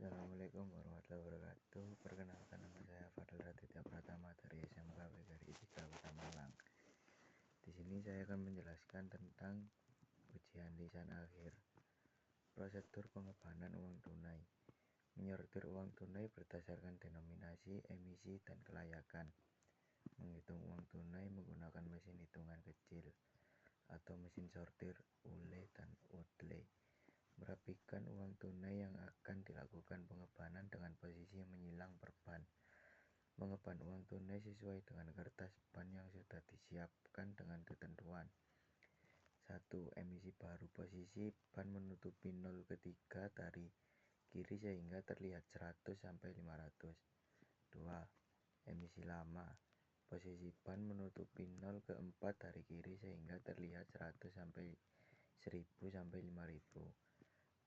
Assalamualaikum warahmatullahi wabarakatuh. Perkenalkan, nama saya Fadil Raditya Pratama dari SMK PGRI 3 Kota Malang. Di sini saya akan menjelaskan tentang ujian lisan akhir. Prosedur pengebanan uang tunai. Menyortir uang tunai berdasarkan denominasi, emisi, dan kelayakan. Menghitung uang tunai menggunakan mesin hitungan kecil atau mesin sortir, ULE dan UDLE. Merapikan uang tunai yang akan dilakukan pengebanan dengan posisi menyilang per ban. Mengeban uang tunai sesuai dengan kertas ban yang sudah disiapkan dengan ketentuan. 1. Emisi baru. Posisi ban menutupi 0 ketiga dari kiri sehingga terlihat 100 sampai 500. 2. Emisi lama. Posisi ban menutupi 0 keempat dari kiri sehingga terlihat 100 sampai 1000 sampai 5000.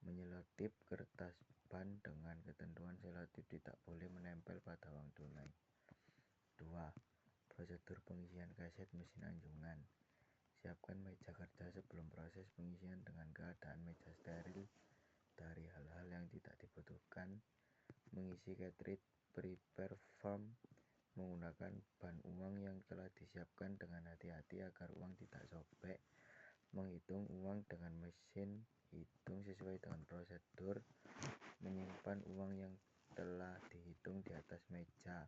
Menyelotip kertas ban dengan ketentuan selotip tidak boleh menempel pada uang tunai. 2. Prosedur pengisian kaset mesin anjungan. Siapkan meja kerja sebelum proses pengisian dengan keadaan meja steril dari hal-hal yang tidak dibutuhkan. Mengisi cartridge prepare form menggunakan ban uang yang telah disiapkan dengan hati-hati agar uang tidak sobek. Menghitung uang dengan mesin hitung sesuai dengan prosedur. Menyimpan uang yang telah dihitung di atas meja.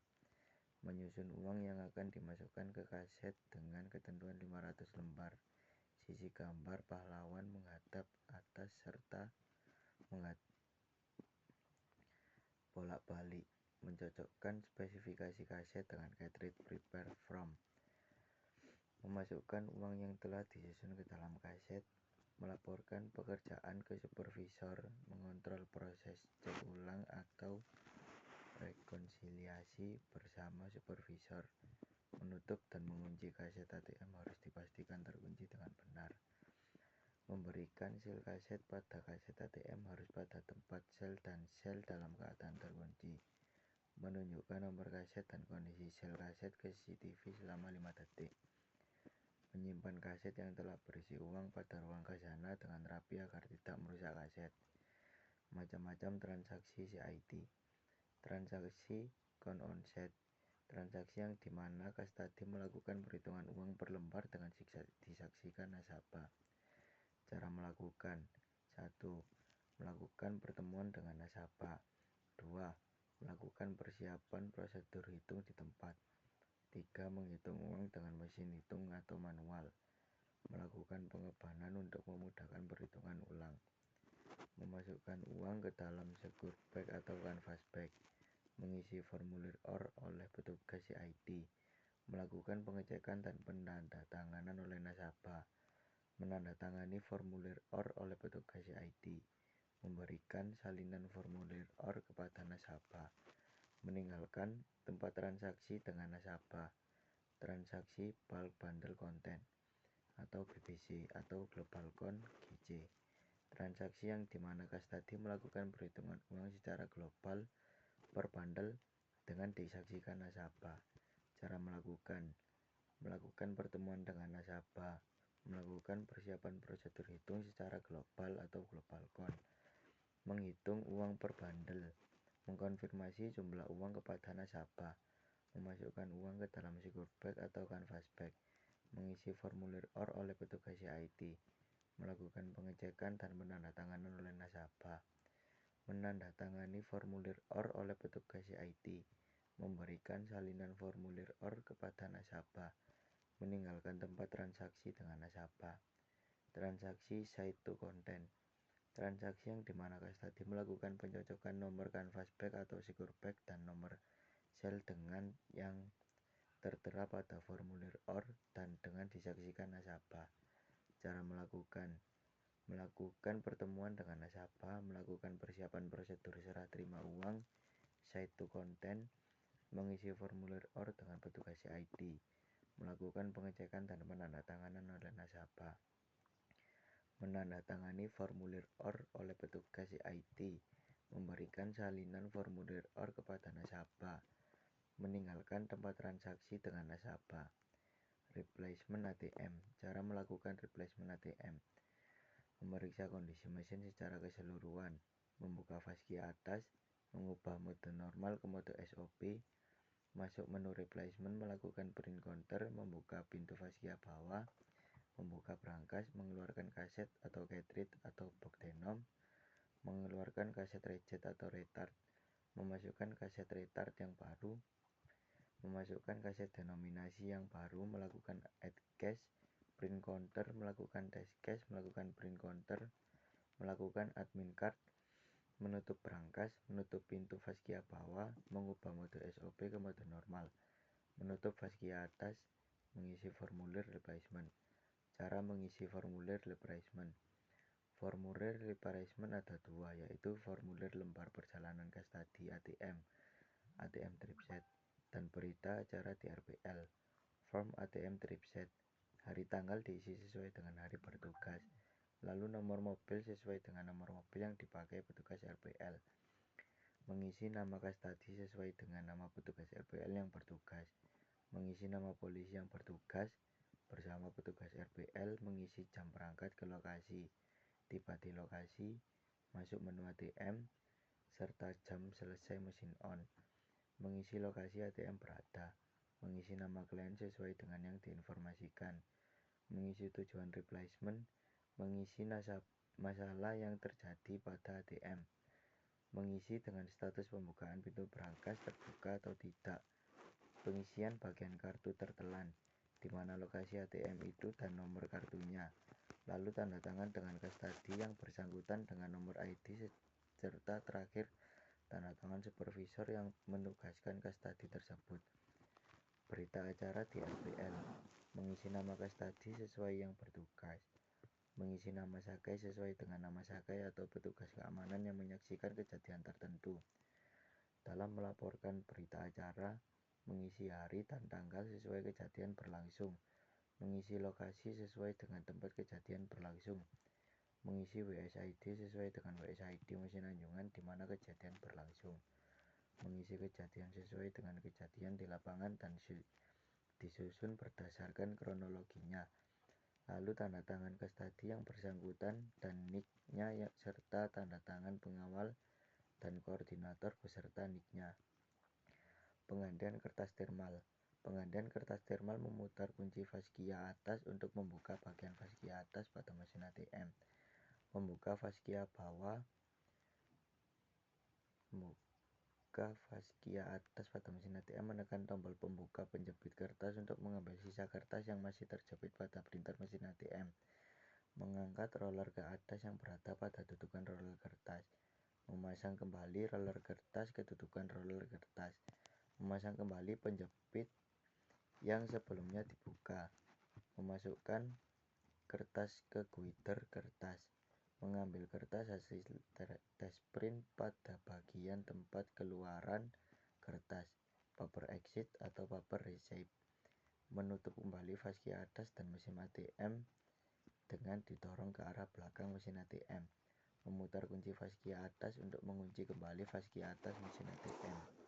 Menyusun uang yang akan dimasukkan ke kaset dengan ketentuan 500 lembar. Sisi gambar pahlawan menghadap atas serta bolak-balik. Mencocokkan spesifikasi kaset dengan cartridge prepare form. Memasukkan uang yang telah disusun ke dalam kaset. Melaporkan pekerjaan ke supervisor. Mengontrol proses cek ulang atau rekonsiliasi bersama supervisor. Menutup dan mengunci kaset ATM harus dipastikan terkunci dengan benar. Memberikan sel kaset pada kaset ATM harus pada tempat sel dan sel dalam keadaan terkunci. Menunjukkan nomor kaset dan kondisi sel kaset ke CCTV selama 5 detik. Menyimpan kaset yang telah berisi uang pada ruang khazanah dengan rapi agar tidak merusak kaset. Macam-macam transaksi CIT. Transaksi count on set. Transaksi yang dimana kastadi melakukan perhitungan uang per lembar dengan disaksikan nasabah. Cara melakukan. 1. Melakukan pertemuan dengan nasabah. 2. Melakukan persiapan prosedur hitung di tempat. 3. Menghitung uang dengan mesin hitung atau manual. Melakukan pengebanan untuk memudahkan perhitungan ulang. Memasukkan uang ke dalam secure bag atau canvas bag. Mengisi formulir OR oleh petugas CIT. Melakukan pengecekan dan penandatanganan oleh nasabah. Menandatangani formulir OR oleh petugas CIT. Memberikan salinan formulir OR kepada nasabah. Meninggalkan tempat transaksi dengan nasabah. Transaksi bulk bundle content atau BBC atau global count GC. Transaksi yang dimana kastadi melakukan perhitungan uang secara global per bundle dengan disaksikan nasabah. Cara melakukan. Melakukan pertemuan dengan nasabah. Melakukan persiapan prosedur hitung secara global atau global count. Menghitung uang per bundle. Mengkonfirmasi jumlah uang kepada nasabah. Memasukkan uang ke dalam secure bag atau canvas bag. Mengisi formulir OR oleh petugas CIT. Melakukan pengecekan dan penandatanganan oleh nasabah. Menandatangani formulir OR oleh petugas CIT. Memberikan salinan formulir OR kepada nasabah. Meninggalkan tempat transaksi dengan nasabah. Transaksi side to content. Transaksi yang dimana kastadi melakukan pencocokan nomor canvas bag atau secure bag dan nomor sel dengan yang tertera pada formulir OR dan dengan disaksikan nasabah. Cara melakukan. Melakukan pertemuan dengan nasabah. Melakukan persiapan prosedur serah terima uang side to content. Mengisi formulir OR dengan petugas CIT. Melakukan pengecekan dan penandatanganan oleh nasabah. Menandatangani formulir OR oleh petugas CIT. Memberikan salinan formulir OR kepada nasabah. Meninggalkan tempat transaksi dengan nasabah. Replacement ATM. Cara melakukan replacement ATM. Memeriksa kondisi mesin secara keseluruhan. Membuka faski atas. mengubah mode normal ke mode SOP, masuk menu replacement, melakukan print counter, membuka pintu fascia bawah, membuka brankas, mengeluarkan kaset atau cartridge atau box denom, mengeluarkan kaset rejet atau retard, memasukkan kaset retard yang baru, memasukkan kaset denominasi yang baru, melakukan add cache, print counter, melakukan test cache, melakukan print counter, melakukan admin card, menutup brankas, menutup pintu fascia bawah, mengubah mode SOP ke mode normal, menutup fascia atas, mengisi formulir replacement. Cara mengisi formulir replacement. Formulir replacement ada dua, yaitu formulir lembar perjalanan kas tadi ATM, ATM tripset, dan berita acara di RPL. Form ATM tripset. Hari tanggal diisi sesuai dengan hari bertugas. Lalu nomor mobil sesuai dengan nomor mobil yang dipakai petugas RPL. Mengisi nama kas tadi sesuai dengan nama petugas RPL yang bertugas. Mengisi nama polisi yang bertugas bersama petugas RPL. Mengisi jam berangkat ke lokasi. Tiba di lokasi, masuk menu ATM, serta jam selesai mesin on. Mengisi lokasi ATM berada. Mengisi nama klien sesuai dengan yang diinformasikan. Mengisi tujuan replacement. Mengisi masalah yang terjadi pada ATM. Mengisi dengan status pembukaan pintu brankas terbuka atau tidak. Pengisian bagian kartu tertelan, di mana lokasi ATM itu dan nomor kartunya. Lalu tanda tangan dengan kas tadi yang bersangkutan dengan nomor ID serta terakhir tanda tangan supervisor yang menugaskan kas tadi tersebut. Berita acara di RPL. Mengisi nama kas tadi sesuai yang bertugas. Mengisi nama sakai sesuai dengan nama sakai atau petugas keamanan yang menyaksikan kejadian tertentu. Dalam melaporkan berita acara, mengisi hari dan tanggal sesuai kejadian berlangsung. Mengisi lokasi sesuai dengan tempat kejadian berlangsung. Mengisi WSID sesuai dengan WSID mesin anjungan di mana kejadian berlangsung. Mengisi kejadian sesuai dengan kejadian di lapangan dan disusun berdasarkan kronologinya. Lalu tanda tangan kas tadi yang bersangkutan dan nick-nya serta tanda tangan pengawal dan koordinator beserta nick-nya. Penggantian kertas thermal. Penggantian kertas thermal memutar kunci fascia atas untuk membuka bagian fascia atas pada mesin ATM. Membuka fascia bawah. Membuka fascia atas pada mesin ATM, menekan tombol pembuka penjepit kertas untuk mengambil sisa kertas yang masih terjepit pada printer mesin ATM. Mengangkat roller ke atas yang berada pada dudukan roller kertas. Memasang kembali roller kertas ke dudukan roller kertas. Memasang kembali penjepit yang sebelumnya dibuka. Memasukkan kertas ke guider kertas. Mengambil kertas hasil tes print pada bagian tempat keluaran kertas, paper exit atau paper receipt. Menutup kembali fascia atas dan mesin ATM dengan didorong ke arah belakang mesin ATM. Memutar kunci fascia atas untuk mengunci kembali fascia atas mesin ATM.